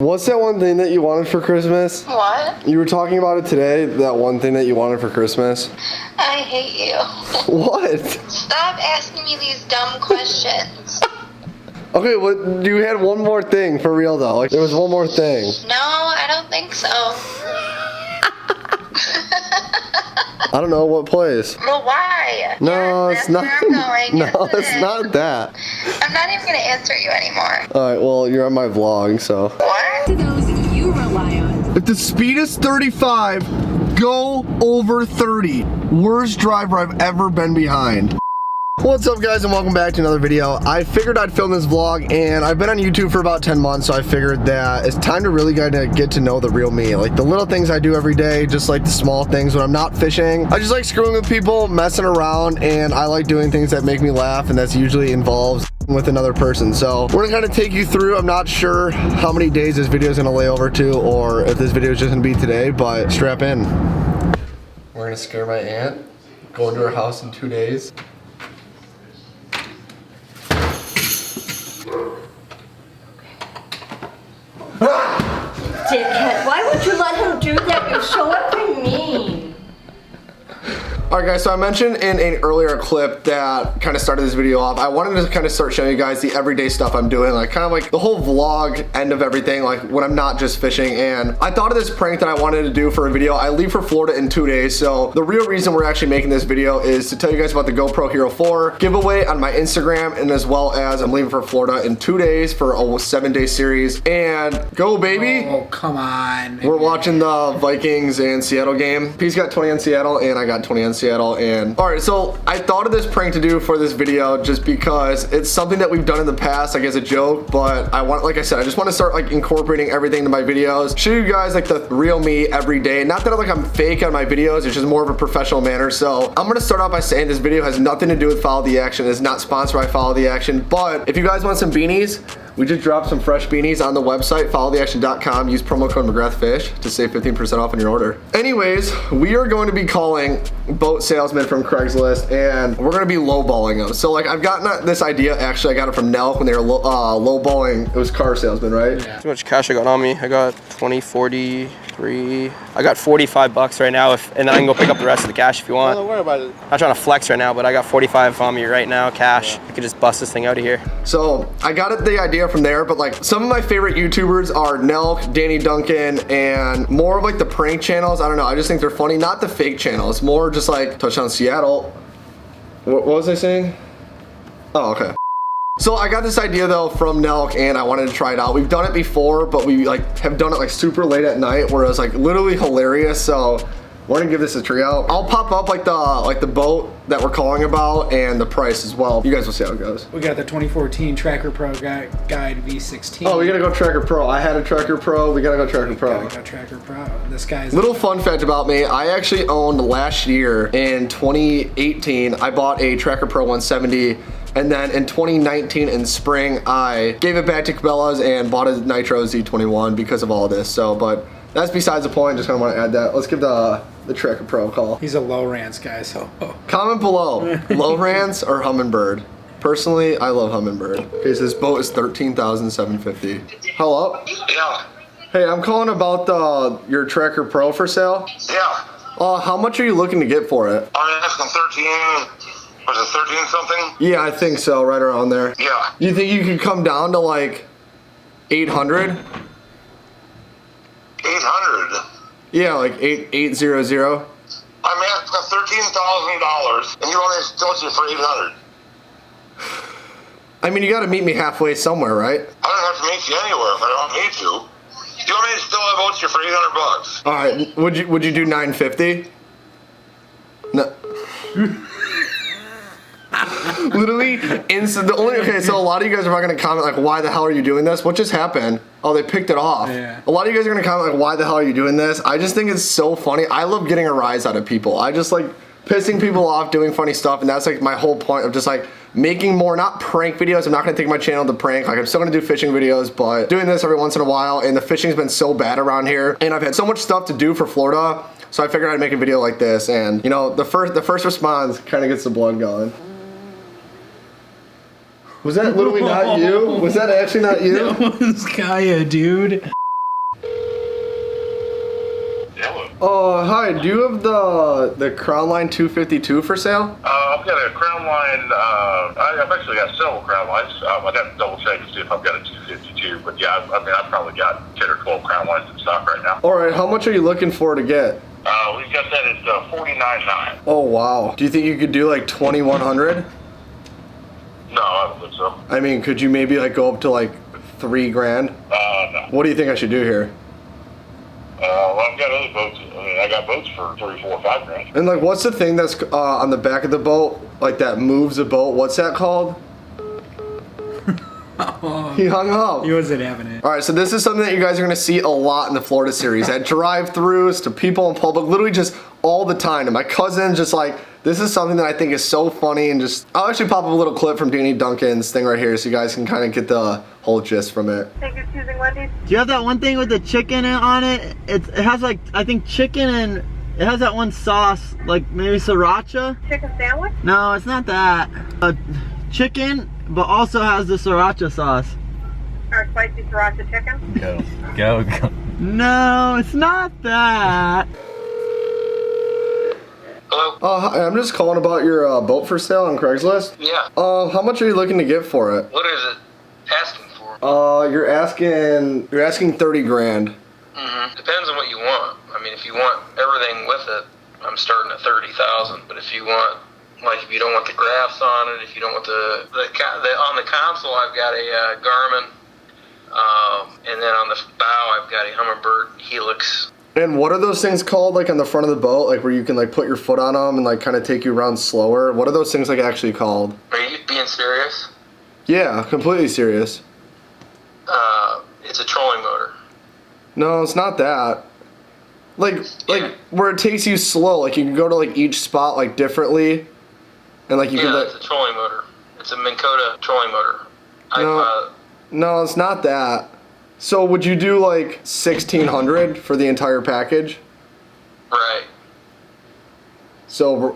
What's that one thing that you wanted for Christmas? What? You were talking about it today, that one thing that you wanted for Christmas. I hate you. What? Stop asking me these dumb questions. Okay, well, you had one more thing for real though. Like, there was one more thing. No, I don't think so. I don't know what place. Well, why? No, Yes, it's not. that's where I'm going. No, Yes, it it's is. not that. I'm not even gonna answer you anymore. All right, well, you're on my vlog, so. What? To those you rely on. If the speed is 35, go over 30. Worst driver I've ever been behind. What's up, guys, and welcome back to another video. I figured I'd film this vlog, and I've been on YouTube for about 10 months, so I figured that it's time to really get to know the real me. Like the little things I do every day, just like the small things when I'm not fishing. I just like screwing with people, messing around, and I like doing things that make me laugh, and that's usually involves with another person. So we're gonna kind of take you through. I'm not sure how many days this video is gonna lay over to, or if this video is just gonna be today, but strap in. We're gonna scare my aunt, go into her house in 2 days. Dickhead, why would you let him do that? You're so effing mean. Alright guys, so I mentioned in an earlier clip that kind of started this video off, I wanted to kind of start showing you guys the everyday stuff I'm doing, like kind of like the whole vlog end of everything, like when I'm not just fishing. And I thought of this prank that I wanted to do for a video. I leave for Florida in 2 days, so the real reason we're actually making this video is to tell you guys about the GoPro Hero 4 giveaway on my Instagram, and as well as I'm leaving for Florida in 2 days for a 7-day series. And go baby! Oh, come on. We're watching the Vikings and Seattle game. Pete's got 20 on Seattle, and I got 20 on Seattle. And all right, so I thought of this prank to do for this video just because it's something that we've done in the past, like as a joke, but I want, like I said, I just want to start like incorporating everything into my videos, show you guys like the real me every day. Not that I'm fake on my videos, it's just more of a professional manner. So I'm gonna start off by saying this video has nothing to do with Follow the Action. It's not sponsored by Follow the Action, but if you guys want some beanies, we just dropped some fresh beanies on the website, followtheaction.com. Use promo code McGrathFish to save 15% off on your order. Anyways, we are going to be calling boat salesmen from Craigslist, and we're going to be lowballing them. So like, I've gotten this idea, actually, I got it from Nelk when they were lowballing. It was car salesmen, right? Yeah. Too much cash I got on me. I got 20, 40, 3. I got 45 bucks right now, and then I can go pick up the rest of the cash if you want. Don't worry about it. I'm not trying to flex right now, but I got 45 on me right now, cash. I could just bust this thing out of here. So I got the idea from there, but like some of my favorite YouTubers are Nelk, Danny Duncan, and more of like the prank channels. I don't know, I just think they're funny. Not the fake channels, more just like Touchdown Seattle. What was I saying? Oh, okay. So I got this idea though from Nelk, and I wanted to try it out. We've done it before, but we like have done it like super late at night where it was like literally hilarious. So we're gonna give this a try out. I'll pop up like the boat that we're calling about and the price as well. You guys will see how it goes. We got the 2014 Tracker Pro Guide V16. Oh, we gotta go Tracker Pro. I had a Tracker Pro. We gotta go Tracker Pro. Gotta go Tracker Pro. This guy's Little fun fact about me, I actually owned last year in 2018, I bought a Tracker Pro 170, and then in 2019 in spring, I gave it back to Cabela's and bought a Nitro Z21 because of all this. So, but that's besides the point, just kinda wanna add that. Let's give the Tracker Pro a call. He's a low rants guy, so. Comment below, Lowrance or Humminbird. Personally, I love Humminbird. Okay, so this boat is $13,750. Hello? Yeah. Hey, I'm calling about your Tracker Pro for sale. Yeah. How much are you looking to get for it? I'm asking 13, was it 13 something? Yeah, I think so, right around there. Yeah. You think you could come down to like 800? 800. Yeah, like 800. I'm asking $13,000 and you only sold you for 800. I mean, you got to meet me halfway somewhere, right? I don't have to meet you anywhere if I don't need to. You want me to still have votes you for 800 bucks? All right, would you do 950? No. Literally instant. Okay, so a lot of you guys are probably gonna comment like, why the hell are you doing this? What just happened? Oh, they picked it off. Yeah. A lot of you guys are gonna comment like, why the hell are you doing this? I just think it's so funny. I love getting a rise out of people. I just like pissing people off, doing funny stuff, and that's like my whole point of just like making more, not prank videos. I'm not gonna take my channel to prank. Like, I'm still gonna do fishing videos, but doing this every once in a while. And the fishing's been so bad around here, and I've had so much stuff to do for Florida, so I figured I'd make a video like this. And you know, the first response kind of gets the blood going. Was that literally not you? Was that actually not you? That was Kaya, dude. Hi, do you have the Crown Line 252 for sale? I've got a Crown Line. I've actually got several Crown Lines. I'd have to double check to see if I've got a 252. But yeah, I've probably got 10 or 12 Crown Lines in stock right now. All right, how much are you looking for to get? We've got that at $49.9. Oh, wow. Do you think you could do like 2,100? No, I don't think so. I mean, could you maybe like go up to like $3,000? No. What do you think I should do here? Well, I've got other boats. I mean, I got boats for $3, $4, $5 And like, what's the thing that's on the back of the boat, like that moves the boat? What's that called? He hung up. He wasn't having it. All right, so this is something that you guys are gonna see a lot in the Florida series. At drive-thrus, to people in public, literally just all the time. And my cousin just like, this is something that I think is so funny, and just, I'll actually pop up a little clip from Danny Duncan's thing right here so you guys can kind of get the whole gist from it. Thank you for choosing Wendy's. Do you have that one thing with the chicken on it? It has like, I think chicken and it has that one sauce, like maybe sriracha? Chicken sandwich? No, it's not that. Chicken, but also has the sriracha sauce. Or spicy sriracha chicken? Go. No, it's not that. Hello? Hi, I'm just calling about your boat for sale on Craigslist. Yeah. How much are you looking to get for it? What is it asking for? You're asking 30 grand. Depends on what you want. I mean, if you want everything with it, I'm starting at 30,000. But if you want, like, if you don't want the graphs on it, if you don't want the on the console, I've got a Garmin, and then on the bow, I've got a Humminbird Helix. And what are those things called, like on the front of the boat, like where you can like put your foot on them and like kind of take you around slower? What are those things like actually called? Are you being serious? Yeah, completely serious. It's a trolling motor. No, it's not that. Like where it takes you slow, like you can go to like each spot like differently, and like you can. It's a trolling motor. It's a Minn Kota trolling motor. No, it's not that. So would you do like 1,600 for the entire package? Right. So we're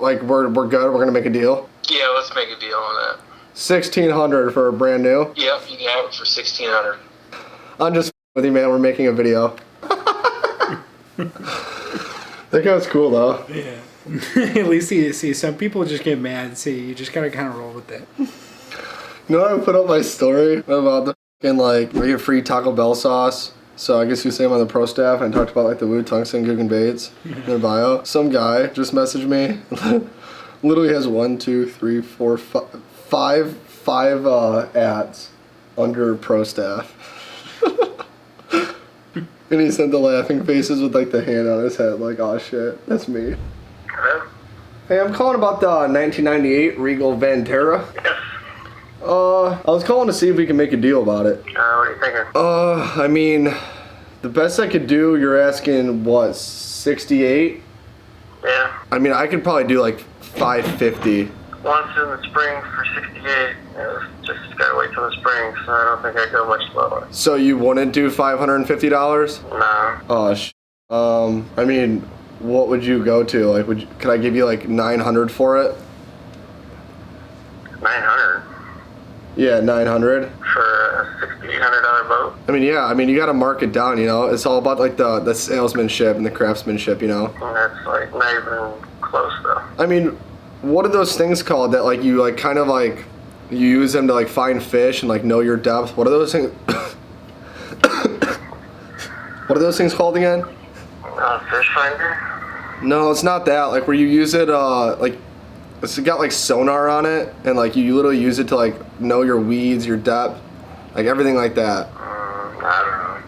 good. We're gonna make a deal. Yeah, let's make a deal on that. 1,600 for a brand new. Yep, you can have it for 1,600. I'm just with you, man. We're making a video. That guy's cool though. Yeah. At least you see, some people just get mad. See, you just gotta kind of roll with it. You know, I put up my story about the fucking like we get free Taco Bell sauce. So I guess you say I'm on the pro staff, and I talked about like the Wu Tungsten Guggen Baits in their bio. Some guy just messaged me. Literally has 1, 2, 3, 4, 5 ads under pro staff. And he sent the laughing faces with like the hand on his head, like, oh shit, that's me. Hello? Hey, I'm calling about the 1998 Regal Vantera. Yes. I was calling to see if we can make a deal about it. What are you thinking? I mean, the best I could do, you're asking, what, 68? Yeah. I mean, I could probably do like 550. Once in the spring for 68. Just gotta wait till the spring, so I don't think I'd go much lower. So you wouldn't do $550? No. Oh, I mean, what would you go to? Like, could I give you like 900 for it? 900 Yeah, 900. for a $6,800 boat? I mean, yeah, I mean, you gotta mark it down, you know? It's all about like the salesmanship and the craftsmanship, you know? And that's like not even close though. I mean, what are those things called that like you like kind of like you use them to like find fish and like know your depth? What are those things? What are those things called again? Fish finder? No, it's not that. Like where you use it, like it's got like sonar on it, and like you literally use it to like know your weeds, your depth, like everything like that. I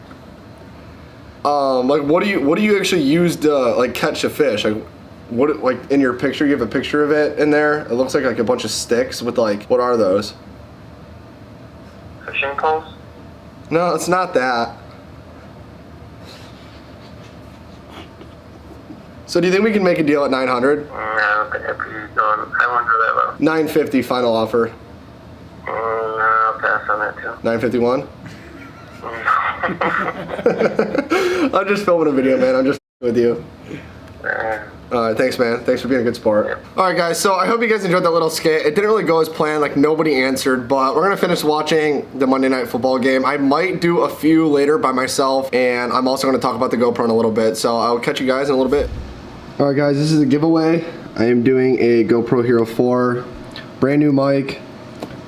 don't know. Like what do you actually use to like catch a fish? Like what, like in your picture, you have a picture of it in there. It looks like a bunch of sticks with like, what are those? Fishing poles? No, it's not that. So do you think we can make a deal at 900? I don't think I'd be going. I won't go that low. 950 final offer. No, I'll pass on that too. 951. I'm just filming a video, man. I'm just with you. Thanks, man. Thanks for being a good sport. All right, guys. So I hope you guys enjoyed that little skit. It didn't really go as planned. Like, nobody answered, but we're gonna finish watching the Monday Night Football game. I might do a few later by myself, and I'm also gonna talk about the GoPro in a little bit. So I'll catch you guys in a little bit. All right, guys. This is a giveaway. I am doing a GoPro Hero 4, brand new mic,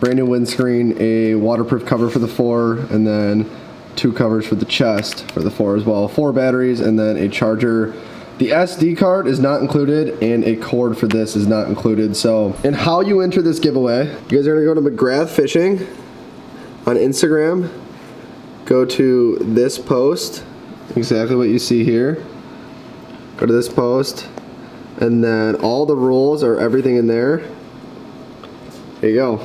brand new windscreen, a waterproof cover for the 4, and then 2 covers for the chest for the 4 as well. 4 batteries, and then a charger. The SD card is not included, and a cord for this is not included. So, and how you enter this giveaway, you guys are gonna go to McGrath Fishing on Instagram, go to this post, exactly what you see here. Go to this post, and then all the rules are everything in there. There you go.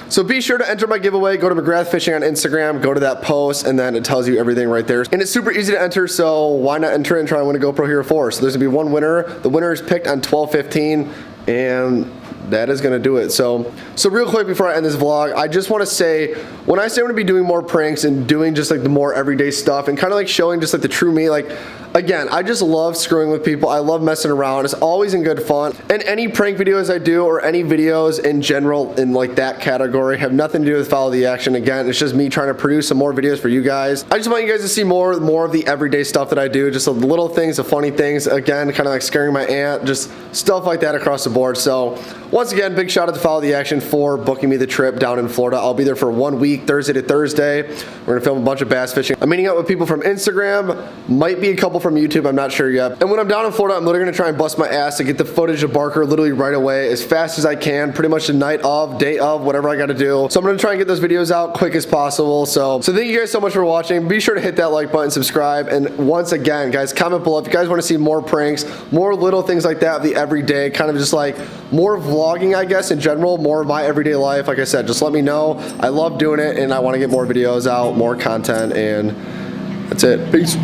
So be sure to enter my giveaway. Go to McGrath Fishing on Instagram, go to that post, and then it tells you everything right there. And it's super easy to enter, so why not enter and try and win a GoPro Hero 4? So there's gonna be one winner. The winner is picked on 12/15, and that is gonna do it. So real quick before I end this vlog, I just wanna say, when I say I'm gonna be doing more pranks and doing just like the more everyday stuff and kind of like showing just like the true me, like, again, I just love screwing with people. I love messing around. It's always in good fun. And any prank videos I do or any videos in general in like that category have nothing to do with Follow the Action. Again, it's just me trying to produce some more videos for you guys. I just want you guys to see more of the everyday stuff that I do, just the little things, the funny things. Again, kind of like scaring my aunt, just stuff like that across the board. So once again, big shout out to Follow the Action for booking me the trip down in Florida. I'll be there for 1 week, Thursday to Thursday. We're gonna film a bunch of bass fishing. I'm meeting up with people from Instagram, might be a couple from YouTube, I'm not sure yet. And when I'm down in Florida, I'm literally gonna try and bust my ass to get the footage of Barker literally right away, as fast as I can, pretty much the night of, day of, whatever I gotta do. So I'm gonna try and get those videos out quick as possible. So thank you guys so much for watching. Be sure to hit that like button, subscribe, and once again, guys, comment below if you guys wanna see more pranks, more little things like that, the everyday, kind of just like more vlogging, I guess, in general, more of my everyday life. Like I said, just let me know. I love doing it, and I wanna get more videos out, more content, and that's it. Peace.